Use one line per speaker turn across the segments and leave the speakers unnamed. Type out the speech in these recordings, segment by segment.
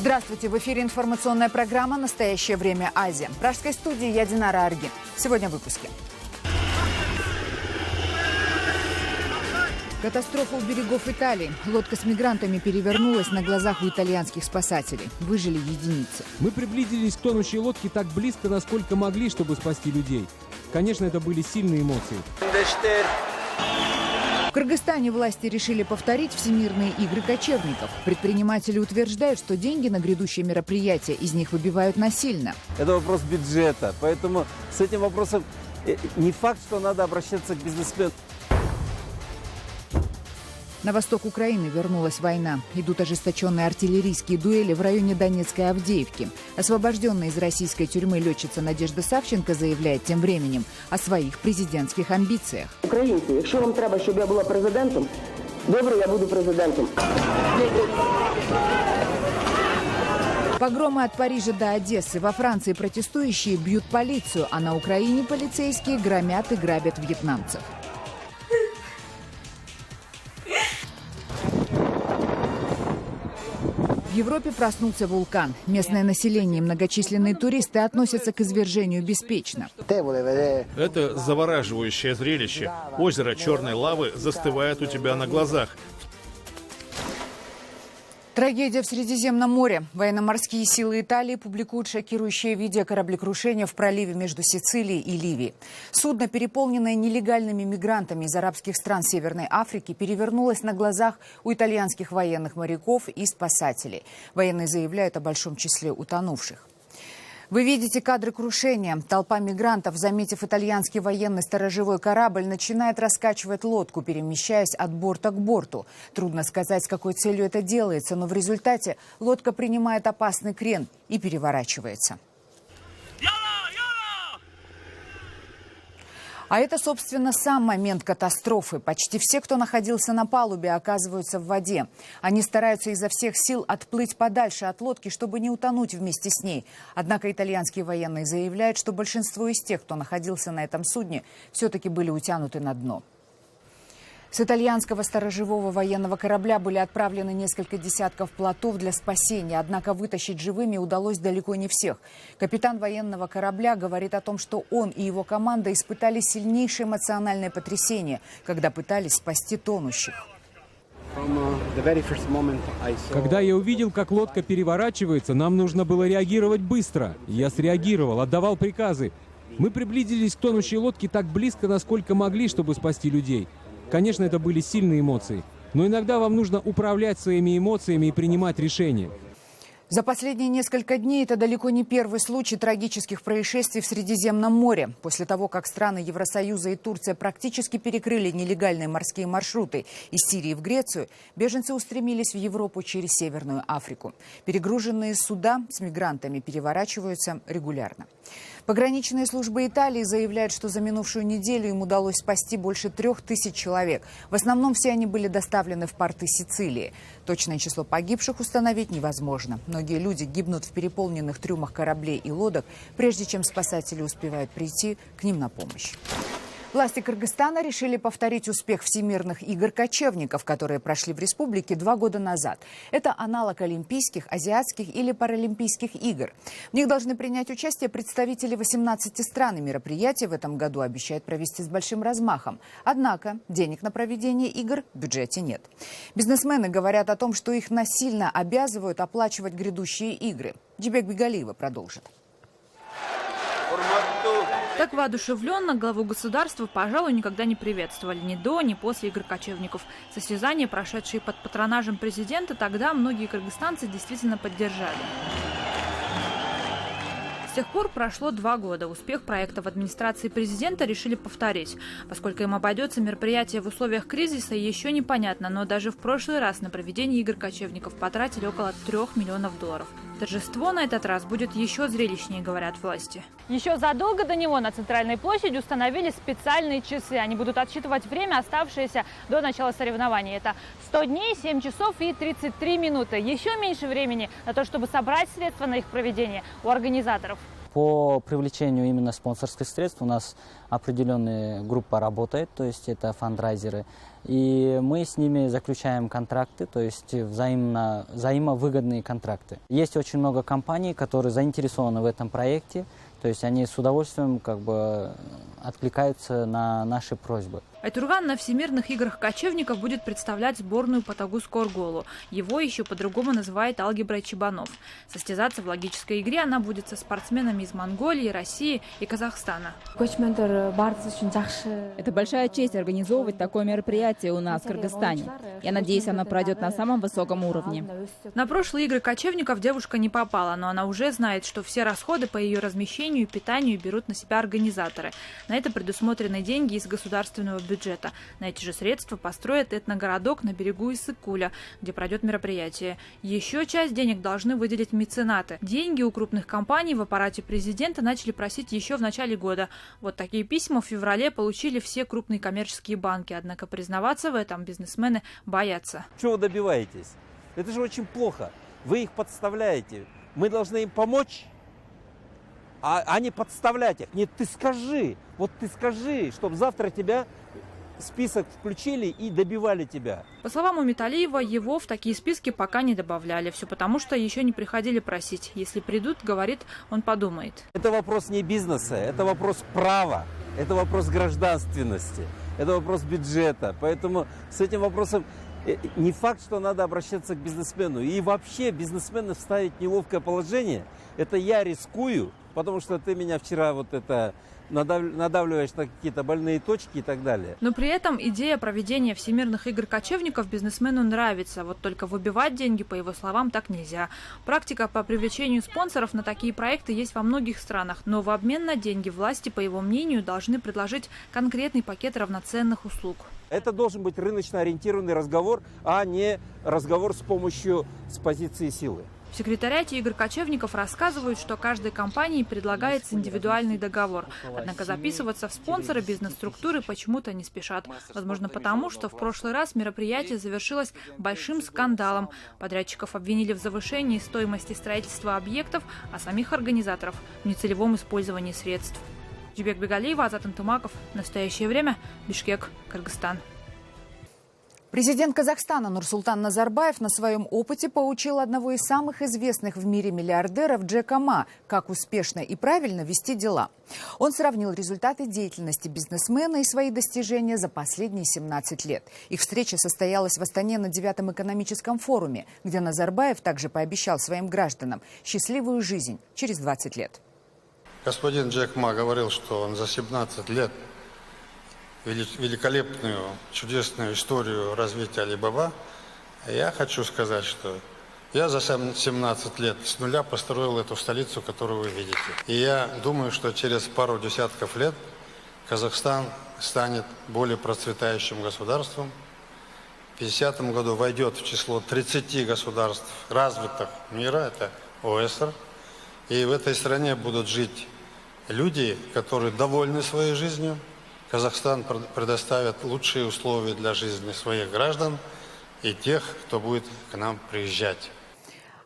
Здравствуйте! В эфире информационная программа «Настоящее время Азия». В пражской студии я Динара Аргин. Сегодня в выпуске. Катастрофа у берегов Италии. Лодка с мигрантами перевернулась на глазах у итальянских спасателей. Выжили единицы.
Мы приблизились к тонущей лодке так близко, насколько могли, чтобы спасти людей. Конечно, это были сильные эмоции.
В Кыргызстане власти решили повторить Всемирные игры кочевников. Предприниматели утверждают, что деньги на грядущие мероприятия из них выбивают насильно.
Это вопрос бюджета, поэтому с этим вопросом не факт, что надо обращаться к бизнесмену.
На восток Украины вернулась война. Идут ожесточенные артиллерийские дуэли в районе Донецкой Авдеевки. Освобожденная из российской тюрьмы летчица Надежда Савченко заявляет тем временем о своих президентских амбициях.
Українці, якщо вам треба, щоб я була президентом, добре, я буду президентом.
Погромы от Парижа до Одессы. Во Франции протестующие бьют полицию, а на Украине полицейские громят и грабят вьетнамцев. В Европе проснулся вулкан. Местное население и многочисленные туристы относятся к извержению беспечно.
Это завораживающее зрелище. Озеро черной лавы застывает у тебя на глазах.
Трагедия в Средиземном море. Военно-морские силы Италии публикуют шокирующее видео кораблекрушения в проливе между Сицилией и Ливией. Судно, переполненное нелегальными мигрантами из арабских стран Северной Африки, перевернулось на глазах у итальянских военных моряков и спасателей. Военные заявляют о большом числе утонувших. Вы видите кадры крушения. Толпа мигрантов, заметив итальянский военный сторожевой корабль, начинает раскачивать лодку, перемещаясь от борта к борту. Трудно сказать, с какой целью это делается, но в результате лодка принимает опасный крен и переворачивается. А это, собственно, сам момент катастрофы. Почти все, кто находился на палубе, оказываются в воде. Они стараются изо всех сил отплыть подальше от лодки, чтобы не утонуть вместе с ней. Однако итальянские военные заявляют, что большинство из тех, кто находился на этом судне, все-таки были утянуты на дно. С итальянского сторожевого военного корабля были отправлены несколько десятков плотов для спасения, однако вытащить живыми удалось далеко не всех. Капитан военного корабля говорит о том, что он и его команда испытали сильнейшее эмоциональное потрясение, когда пытались спасти тонущих.
Когда я увидел, как лодка переворачивается, нам нужно было реагировать быстро. Я среагировал, отдавал приказы. Мы приблизились к тонущей лодке так близко, насколько могли, чтобы спасти людей. Конечно, это были сильные эмоции, но иногда вам нужно управлять своими эмоциями и принимать решения.
За последние несколько дней это далеко не первый случай трагических происшествий в Средиземном море. После того, как страны Евросоюза и Турция практически перекрыли нелегальные морские маршруты из Сирии в Грецию, беженцы устремились в Европу через Северную Африку. Перегруженные суда с мигрантами переворачиваются регулярно. Пограничные службы Италии заявляют, что за минувшую неделю им удалось спасти больше 3000 человек. В основном все они были доставлены в порты Сицилии. Точное число погибших установить невозможно. Многие люди гибнут в переполненных трюмах кораблей и лодок, прежде чем спасатели успевают прийти к ним на помощь. Власти Кыргызстана решили повторить успех Всемирных игр кочевников, которые прошли в республике 2 года назад. Это аналог Олимпийских, Азиатских или Паралимпийских игр. В них должны принять участие представители 18 стран, и мероприятие в этом году обещают провести с большим размахом. Однако денег на проведение игр в бюджете нет. Бизнесмены говорят о том, что их насильно обязывают оплачивать грядущие игры. Джибек Бигалиева продолжит.
Так воодушевленно главу государства, пожалуй, никогда не приветствовали ни до, ни после игр кочевников. Состязания, прошедшие под патронажем президента, тогда многие кыргызстанцы действительно поддержали. С тех пор прошло 2 года. Успех проекта в администрации президента решили повторить. Поскольку им обойдется мероприятие в условиях кризиса, еще непонятно, но даже в прошлый раз на проведение игр кочевников потратили около $3 миллионов. Торжество на этот раз будет еще зрелищнее, говорят власти.
Еще задолго до него на центральной площади установили специальные часы. Они будут отсчитывать время, оставшееся до начала соревнований. Это 100 дней, 7 часов и 33 минуты. Еще меньше времени на то, чтобы собрать средства на их проведение у организаторов.
По привлечению именно спонсорских средств у нас определенная группа работает, то есть это фандрайзеры. И мы с ними заключаем контракты, то есть взаимовыгодные контракты. Есть очень много компаний, которые заинтересованы в этом проекте, то есть они с удовольствием откликаются на наши просьбы.
Айтурган на Всемирных играх кочевников будет представлять сборную по Тогуз-Корголу. Его еще по-другому называют алгеброй Чебанов. Состязаться в логической игре она будет со спортсменами из Монголии, России и Казахстана.
Это большая честь организовывать такое мероприятие у нас в Кыргызстане. Я надеюсь, оно пройдет на самом высоком уровне.
На прошлые игры кочевников девушка не попала, но она уже знает, что все расходы по ее размещению и питанию берут на себя организаторы. На это предусмотрены деньги из государственного бюджета. На эти же средства построят этногородок на берегу Иссык-Куля, где пройдет мероприятие. Еще часть денег должны выделить меценаты. Деньги у крупных компаний в аппарате президента начали просить еще в начале года. Вот такие письма в феврале получили все крупные коммерческие банки. Однако признаваться в этом бизнесмены боятся.
Чего вы добиваетесь? Это же очень плохо. Вы их подставляете. Мы должны им помочь, а не подставлять их. Нет, ты скажи, чтобы завтра тебя в список включили и добивали тебя.
По словам Умиталиева, его в такие списки пока не добавляли. Все потому, что еще не приходили просить. Если придут, говорит, он подумает.
Это вопрос не бизнеса, это вопрос права, это вопрос гражданственности, это вопрос бюджета. Поэтому с этим вопросом не факт, что надо обращаться к бизнесмену. И вообще бизнесмена вставить в неловкое положение, это я рискую, потому что ты меня вчера надавливаешь на какие-то больные точки и так далее.
Но при этом идея проведения Всемирных игр кочевников бизнесмену нравится. Вот только выбивать деньги, по его словам, так нельзя. Практика по привлечению спонсоров на такие проекты есть во многих странах. Но в обмен на деньги власти, по его мнению, должны предложить конкретный пакет равноценных услуг.
Это должен быть рыночно ориентированный разговор, а не разговор с позиции силы.
В секретариате игр кочевников рассказывают, что каждой компании предлагается индивидуальный договор. Однако записываться в спонсоры бизнес-структуры почему-то не спешат. Возможно, потому что в прошлый раз мероприятие завершилось большим скандалом. Подрядчиков обвинили в завышении стоимости строительства объектов, а самих организаторов в нецелевом использовании средств. Жибек Бегалиева, Азат Антымаков. Настоящее время. Бишкек, Кыргызстан.
Президент Казахстана Нурсултан Назарбаев на своем опыте поучил одного из самых известных в мире миллиардеров Джека Ма, как успешно и правильно вести дела. Он сравнил результаты деятельности бизнесмена и свои достижения за последние 17 лет. Их встреча состоялась в Астане на 9-м экономическом форуме, где Назарбаев также пообещал своим гражданам счастливую жизнь через 20 лет.
Господин Джек Ма говорил, что он за 17 лет великолепную, чудесную историю развития Алибаба. Я хочу сказать, что я за 17 лет с нуля построил эту столицу, которую вы видите. И я думаю, что через пару десятков лет Казахстан станет более процветающим государством. В 50 году войдет в число 30 государств развитых мира, это ОСР. И в этой стране будут жить люди, которые довольны своей жизнью. Казахстан предоставит лучшие условия для жизни своих граждан и тех, кто будет к нам приезжать.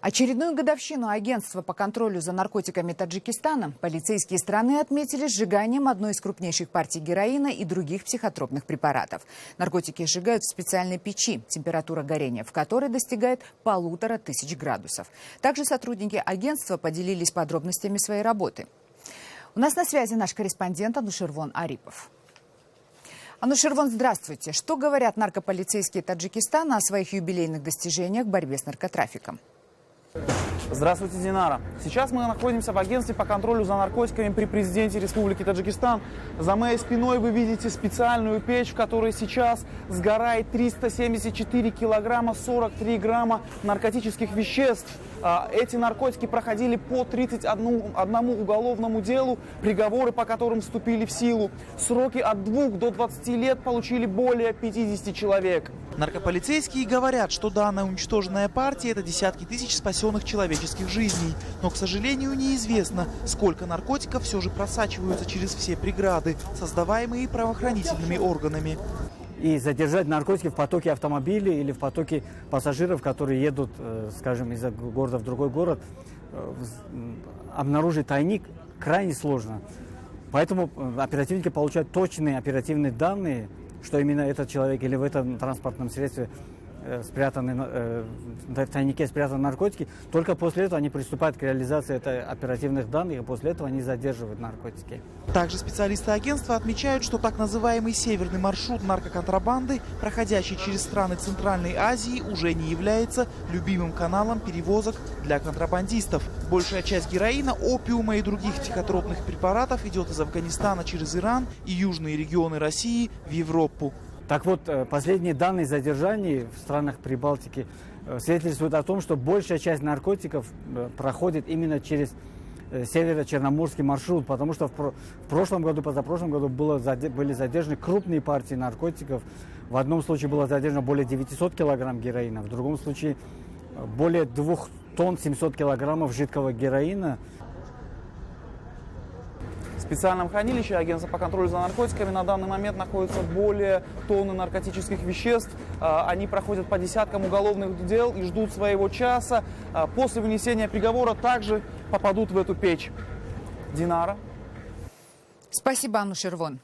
Очередную годовщину агентства по контролю за наркотиками Таджикистана полицейские страны отметили сжиганием одной из крупнейших партий героина и других психотропных препаратов. Наркотики сжигают в специальной печи, температура горения в которой достигает 1500 градусов. Также сотрудники агентства поделились подробностями своей работы. У нас на связи наш корреспондент Анушервон Арипов. Анушервон, здравствуйте. Что говорят наркополицейские Таджикистана о своих юбилейных достижениях в борьбе с наркотрафиком?
Здравствуйте, Динара. Сейчас мы находимся в агентстве по контролю за наркотиками при президенте Республики Таджикистан. За моей спиной вы видите специальную печь, в которой сейчас сгорает 374 килограмма 43 грамма наркотических веществ. Эти наркотики проходили по 31 уголовному делу, приговоры по которым вступили в силу. Сроки от 2 до 20 лет получили более 50 человек.
Наркополицейские говорят, что данная уничтоженная партия – это десятки тысяч спасенных человеческих жизней. Но, к сожалению, неизвестно, сколько наркотиков все же просачиваются через все преграды, создаваемые правоохранительными органами.
И задержать наркотики в потоке автомобилей или в потоке пассажиров, которые едут, скажем, из города в другой город, обнаружить тайник крайне сложно. Поэтому оперативники получают точные оперативные данные, что именно этот человек или в этом транспортном средстве спрятаны, в тайнике спрятаны наркотики. Только после этого они приступают к реализации оперативных данных, и после этого они задерживают наркотики.
Также специалисты агентства отмечают, что так называемый северный маршрут наркоконтрабанды, проходящий через страны Центральной Азии, уже не является любимым каналом перевозок для контрабандистов. Большая часть героина, опиума и других психотропных препаратов идет из Афганистана через Иран и южные регионы России в Европу.
Так вот, последние данные задержаний в странах Прибалтики свидетельствуют о том, что большая часть наркотиков проходит именно через северо-черноморский маршрут, потому что в прошлом году, позапрошлом году были задержаны крупные партии наркотиков. В одном случае было задержано более 900 килограмм героина, в другом случае более 2 тонн 700 килограммов жидкого героина.
В специальном хранилище агентства по контролю за наркотиками на данный момент находится более тонны наркотических веществ. Они проходят по десяткам уголовных дел и ждут своего часа. После вынесения приговора также попадут в эту печь. Динара.
Спасибо, Анну Шервон.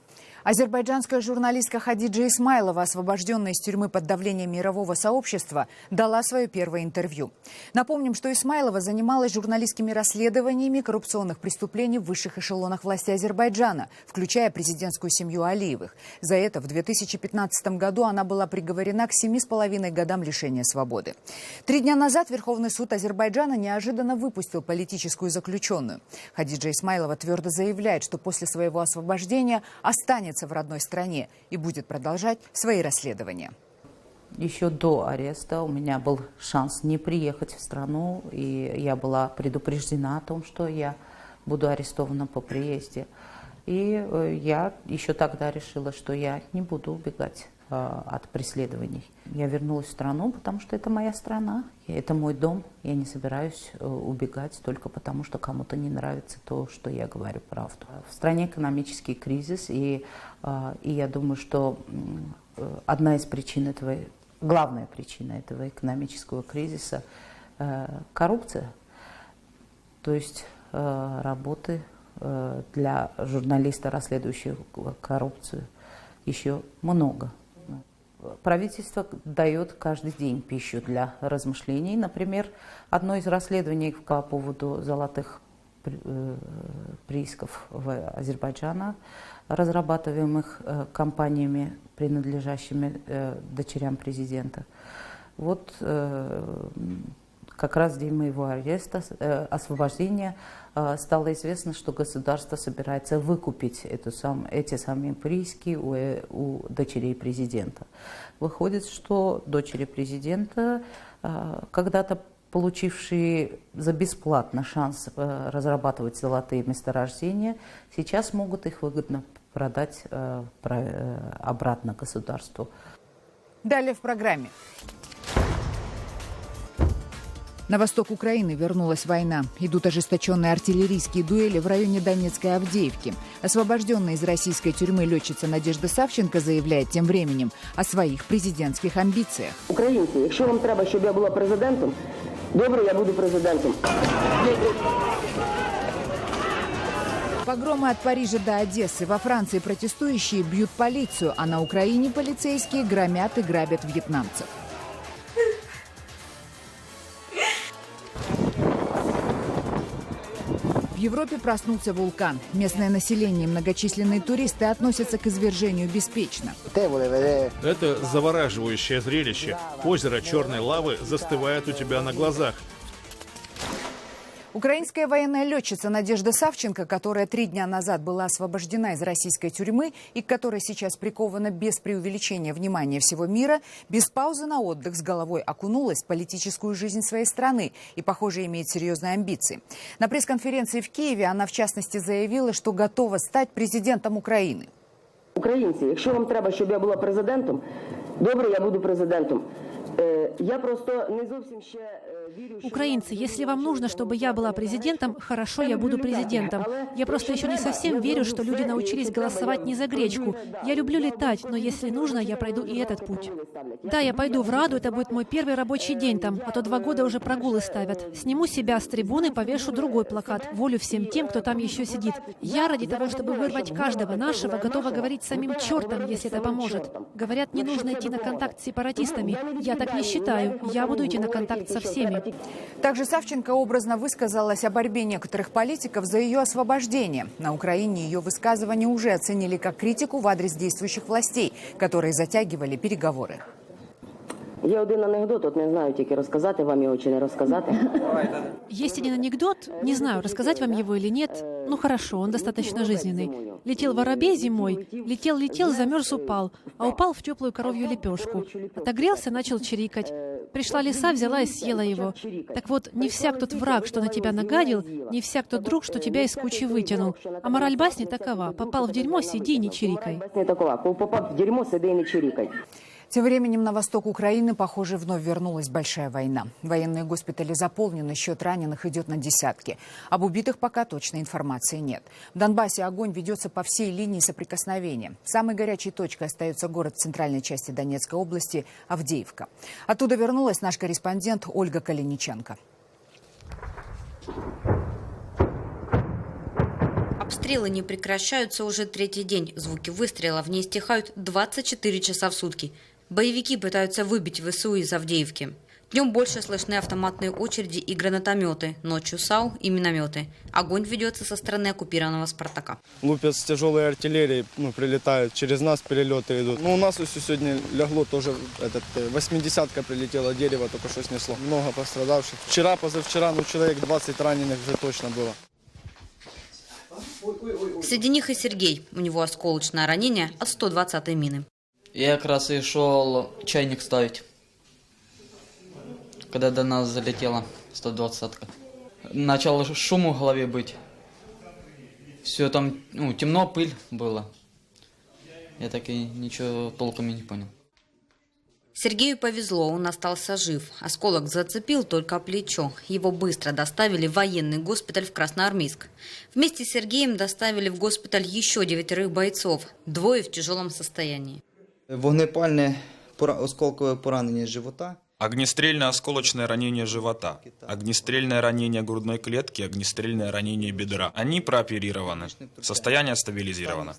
Азербайджанская журналистка Хадиджа Исмайлова, освобожденная из тюрьмы под давлением мирового сообщества, дала свое первое интервью. Напомним, что Исмайлова занималась журналистскими расследованиями коррупционных преступлений в высших эшелонах власти Азербайджана, включая президентскую семью Алиевых. За это в 2015 году она была приговорена к 7,5 годам лишения свободы. 3 дня назад Верховный суд Азербайджана неожиданно выпустил политическую заключенную. Хадиджа Исмайлова твердо заявляет, что после своего освобождения останется в родной стране и будет продолжать свои расследования.
Еще до ареста у меня был шанс не приехать в страну, и я была предупреждена о том, что я буду арестована по приезде. И я еще тогда решила, что я не буду убегать от преследований. Я вернулась в страну, потому что это моя страна, это мой дом. Я не собираюсь убегать только потому, что кому-то не нравится то, что я говорю правду. В стране экономический кризис, и я думаю, что одна из причин этого, главная причина этого экономического кризиса – коррупция. То есть работы для журналиста, расследующего коррупцию, еще много. Правительство дает каждый день пищу для размышлений. Например, одно из расследований по поводу золотых приисков в Азербайджане, разрабатываемых компаниями, принадлежащими дочерям президента. Вот как раз в день моего ареста, освобождения, стало известно, что государство собирается выкупить эти самые прииски у дочерей президента. Выходит, что дочери президента, когда-то получившие за бесплатно шанс разрабатывать золотые месторождения, сейчас могут их выгодно продать обратно государству.
Далее в программе. На восток Украины вернулась война. Идут ожесточенные артиллерийские дуэли в районе Донецкой Авдеевки. Освобожденная из российской тюрьмы летчица Надежда Савченко заявляет тем временем о своих президентских амбициях.
Українці, якщо вам треба, щоб я була президентом, добре, я буду президентом.
Погромы от Парижа до Одессы. Во Франции протестующие бьют полицию, а на Украине полицейские громят и грабят вьетнамцев. В Европе проснулся вулкан. Местное население и многочисленные туристы относятся к извержению беспечно.
Это завораживающее зрелище. Озеро черной лавы застывает у тебя на глазах.
Украинская военная летчица Надежда Савченко, которая 3 дня назад была освобождена из российской тюрьмы и к которой сейчас прикована без преувеличения внимания всего мира, без паузы на отдых с головой окунулась в политическую жизнь своей страны и, похоже, имеет серьезные амбиции. На пресс-конференции в Киеве она, в частности, заявила, что готова стать президентом Украины.
Українці, якщо вам треба, щоб я була президентом, добре, я буду президентом.
Украинцы, если вам нужно, чтобы я была президентом, хорошо, я буду президентом. Я просто еще не совсем верю, что люди научились голосовать не за гречку. Я люблю летать, но если нужно, я пройду и этот путь. Да, я пойду в Раду, это будет мой первый рабочий день там, а то 2 года уже прогулы ставят. Сниму себя с трибуны, повешу другой плакат. Волю всем тем, кто там еще сидит. Я ради того, чтобы вырвать каждого нашего, готова говорить самим чертом, если это поможет. Говорят, не нужно идти на контакт с сепаратистами. Я так не считаю. Я буду идти на контакт со всеми.
Также Савченко образно высказалась о борьбе некоторых политиков за ее освобождение. На Украине ее высказывания уже оценили как критику в адрес действующих властей, которые затягивали переговоры.
Є один анекдот, от не знаю, тільки розказати вам його чи не розказати.
Есть один анекдот, не знаю, рассказать вам его или нет. Ну хорошо, он достаточно жизненный. Летел воробей зимой, летел, замерз, упал, а упал в теплую коровью лепешку. Отогрелся, начал чирикать. Пришла лиса, взяла и съела его. Так вот, не всяк тот враг, что на тебя нагадил, не всяк тот друг, что тебя из кучи вытянул. А мораль басни такова: попал в дерьмо, сиди и не чирикай.
Попав в дерьмо, сиди и не чирикай.
Тем временем на восток Украины, похоже, вновь вернулась большая война. Военные госпитали заполнены, счет раненых идет на десятки. Об убитых пока точной информации нет. В Донбассе огонь ведется по всей линии соприкосновения. Самой горячей точкой остается город в центральной части Донецкой области Авдеевка. Оттуда вернулась наш корреспондент Ольга Калиниченко.
Обстрелы не прекращаются уже 3-й день. Звуки выстрелов не стихают 24 часа в сутки. Боевики пытаются выбить ВСУ из Авдеевки. Днем больше слышны автоматные очереди и гранатометы, ночью САУ и минометы. Огонь ведется со стороны оккупированного «Спартака».
Лупят с тяжелой артиллерии, прилетают, через нас перелеты идут. У нас сегодня лягло тоже, 80-ка прилетела, дерево только что снесло. Много пострадавших. Вчера, позавчера, человек 20 раненых уже точно было.
Среди них и Сергей. У него осколочное ранение от 120-й мины.
Я как раз и шел чайник ставить, когда до нас залетела 120-ка. Начало шуму в голове быть. Все там, темно, пыль было. Я так и ничего толком и не понял.
Сергею повезло, он остался жив. Осколок зацепил только плечо. Его быстро доставили в военный госпиталь в Красноармейск. Вместе с Сергеем доставили в госпиталь еще 9 бойцов. 2 в тяжелом состоянии.
Вогнепальне осколкове поранення живота.
Огнестрельное осколочное ранение живота, огнестрельное ранение грудной клетки, огнестрельное ранение бедра. Они прооперированы. Состояние стабилизировано.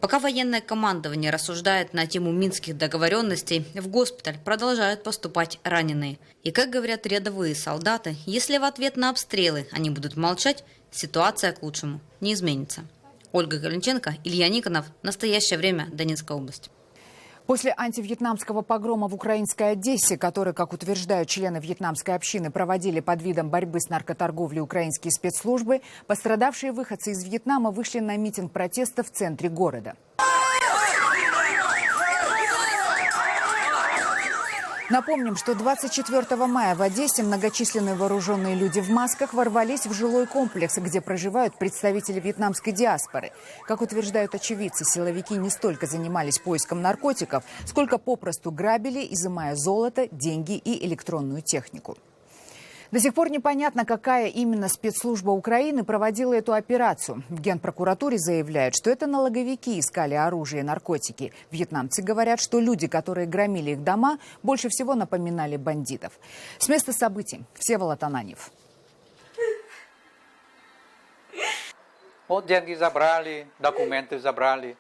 Пока военное командование рассуждает на тему минских договоренностей, в госпиталь продолжают поступать раненые. И, как говорят рядовые солдаты, если в ответ на обстрелы они будут молчать, ситуация к лучшему не изменится. Ольга Калиниченко, Илья Никонов. Настоящее время. Донецкая область.
После антивьетнамского погрома в украинской Одессе, который, как утверждают члены вьетнамской общины, проводили под видом борьбы с наркоторговлей украинские спецслужбы, пострадавшие выходцы из Вьетнама вышли на митинг протеста в центре города. Напомним, что 24 мая в Одессе многочисленные вооруженные люди в масках ворвались в жилой комплекс, где проживают представители вьетнамской диаспоры. Как утверждают очевидцы, силовики не столько занимались поиском наркотиков, сколько попросту грабили, изымая золото, деньги и электронную технику. До сих пор непонятно, какая именно спецслужба Украины проводила эту операцию. В Генпрокуратуре заявляют, что это налоговики искали оружие и наркотики. Вьетнамцы говорят, что люди, которые громили их дома, больше всего напоминали бандитов. С места событий Всеволод Ананьев.
Вот деньги забрали, документы забрали.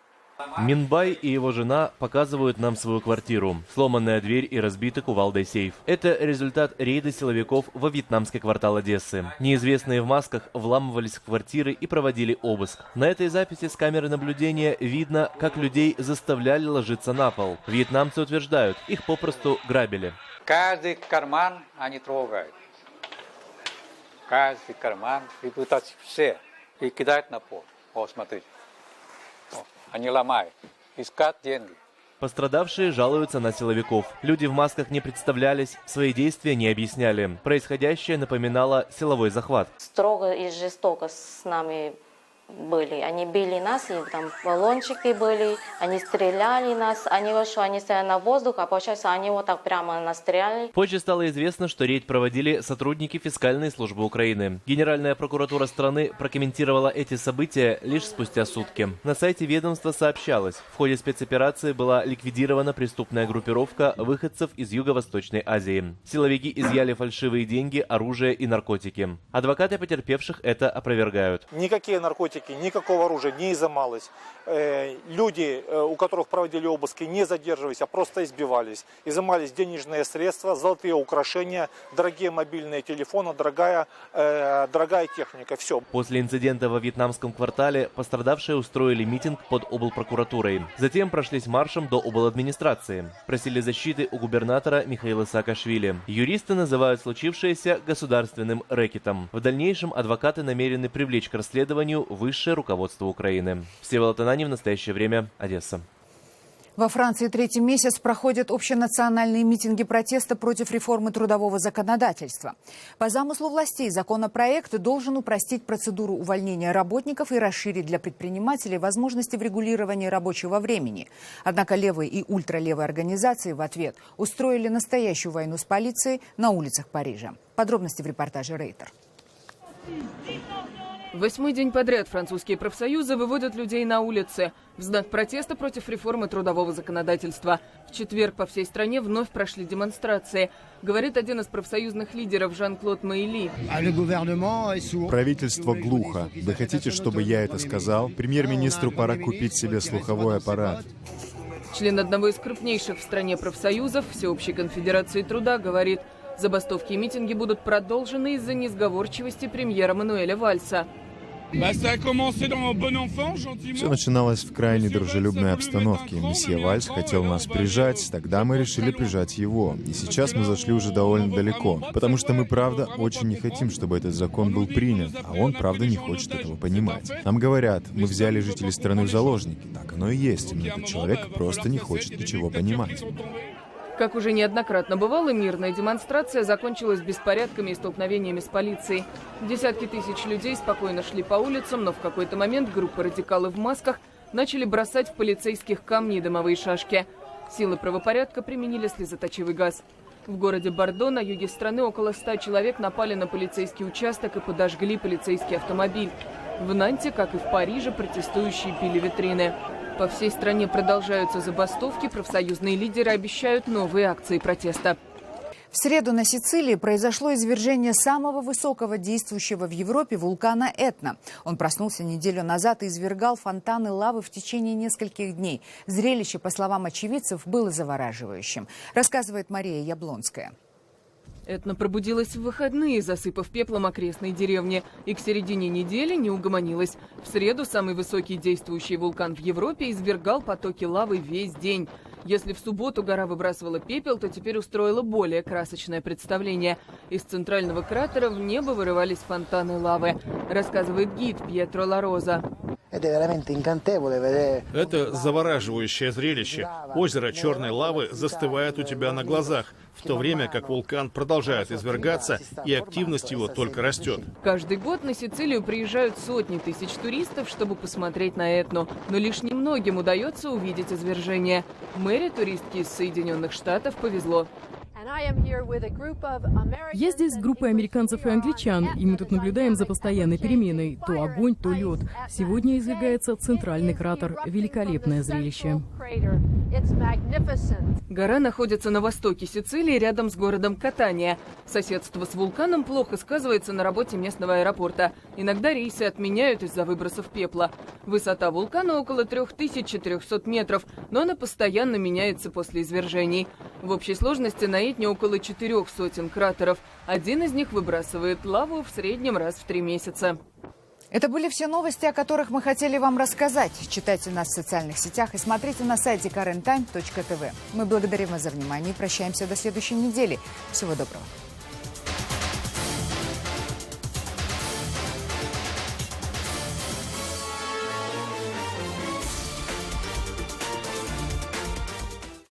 Минбай и его жена показывают нам свою квартиру. Сломанная дверь и разбитый кувалдой сейф. Это результат рейда силовиков во вьетнамский квартал Одессы. Неизвестные в масках вламывались в квартиры и проводили обыск. На этой записи с камеры наблюдения видно, как людей заставляли ложиться на пол. Вьетнамцы утверждают, их попросту грабили.
Каждый карман они трогают. Каждый карман и пытаются все. И кидают на пол. Вот, смотрите. Они ломают. Искать деньги.
Пострадавшие жалуются на силовиков. Люди в масках не представлялись, свои действия не объясняли. Происходящее напоминало силовой захват.
Строго и жестоко с нами
были. Они били нас, и там баллончики были, они стреляли нас, они стояли на воздух, а получается они вот так прямо настреляли.
Позже стало известно, что рейд проводили сотрудники фискальной службы Украины. Генеральная прокуратура страны прокомментировала эти события лишь спустя сутки. На сайте ведомства сообщалось, в ходе спецоперации была ликвидирована преступная группировка выходцев из Юго-Восточной Азии. Силовики изъяли фальшивые деньги, оружие и наркотики. Адвокаты потерпевших это опровергают.
Никакие наркотики, никакого оружия не изымалось. Люди, у которых проводили обыски, не задерживались, а просто избивались. Изымались денежные средства, золотые украшения, дорогие мобильные телефоны, дорогая техника. Все.
После инцидента во вьетнамском квартале пострадавшие устроили митинг под облпрокуратурой. Затем прошлись маршем до обладминистрации. Просили защиты у губернатора Михаила Саакашвили. Юристы называют случившееся государственным рэкетом. В дальнейшем адвокаты намерены привлечь к расследованию высшее руководство Украины. Всеволод Ананьев, в настоящее время, Одесса.
Во Франции третий месяц проходят общенациональные митинги протеста против реформы трудового законодательства. По замыслу властей законопроект должен упростить процедуру увольнения работников и расширить для предпринимателей возможности в регулировании рабочего времени. Однако левые и ультралевые организации в ответ устроили настоящую войну с полицией на улицах Парижа. Подробности в репортаже Рейтер.
8-й день подряд французские профсоюзы выводят людей на улицы в знак протеста против реформы трудового законодательства. В четверг по всей стране вновь прошли демонстрации, говорит один из профсоюзных лидеров Жан-Клод Мейли.
Правительство глухо. Вы хотите, чтобы я это сказал? Премьер-министру пора купить себе слуховой аппарат.
Член одного из крупнейших в стране профсоюзов, Всеобщей конфедерации труда, говорит, забастовки и митинги будут продолжены из-за несговорчивости премьера Мануэля Вальса.
Все начиналось в крайне дружелюбной обстановке. Месье Вальс хотел нас прижать, тогда мы решили прижать его. И сейчас мы зашли уже довольно далеко, потому что мы, правда, очень не хотим, чтобы этот закон был принят, а он, правда, не хочет этого понимать. Нам говорят, мы взяли жителей страны в заложники. Так оно и есть, но этот человек просто не хочет ничего понимать.
Как уже неоднократно бывало, мирная демонстрация закончилась беспорядками и столкновениями с полицией. Десятки тысяч людей спокойно шли по улицам, но в какой-то момент группы радикалов в масках начали бросать в полицейских камни и дымовые шашки. Силы правопорядка применили слезоточивый газ. В городе Бордо на юге страны около 100 человек напали на полицейский участок и подожгли полицейский автомобиль. В Нанте, как и в Париже, протестующие били витрины. По всей стране продолжаются забастовки, профсоюзные лидеры обещают новые акции протеста.
В среду на Сицилии произошло извержение самого высокого действующего в Европе вулкана Этна. Он проснулся неделю назад и извергал фонтаны лавы в течение нескольких дней. Зрелище, по словам очевидцев, было завораживающим, рассказывает Мария Яблонская.
Этна пробудилась в выходные, засыпав пеплом окрестные деревни, и к середине недели не угомонилась. В среду самый высокий действующий вулкан в Европе извергал потоки лавы весь день. Если в субботу гора выбрасывала пепел, то теперь устроила более красочное представление. Из центрального кратера в небо вырывались фонтаны лавы, рассказывает гид Пьетро Ла Роза.
Это завораживающее зрелище. Озеро черной лавы застывает у тебя на глазах, в то время как вулкан продолжает извергаться, и активность его только растет.
Каждый год на Сицилию приезжают сотни тысяч туристов, чтобы посмотреть на Этну. Но лишь немногим удается увидеть извержение. Мэри туристки из Соединенных Штатов повезло.
Я здесь с группой американцев и англичан, и мы тут наблюдаем за постоянной переменой. То огонь, то лед. Сегодня извергается центральный кратер. Великолепное зрелище.
Гора находится на востоке Сицилии, рядом с городом Катания. Соседство с вулканом плохо сказывается на работе местного аэропорта. Иногда рейсы отменяют из-за выбросов пепла. Высота вулкана около 3400 метров, но она постоянно меняется после извержений. В общей сложности на Этне около 400 кратеров. Один из них выбрасывает лаву в среднем раз в 3 месяца.
Это были все новости, о которых мы хотели вам рассказать. Читайте нас в социальных сетях и смотрите на сайте currenttime.tv. Мы благодарим вас за внимание и прощаемся до следующей недели. Всего доброго.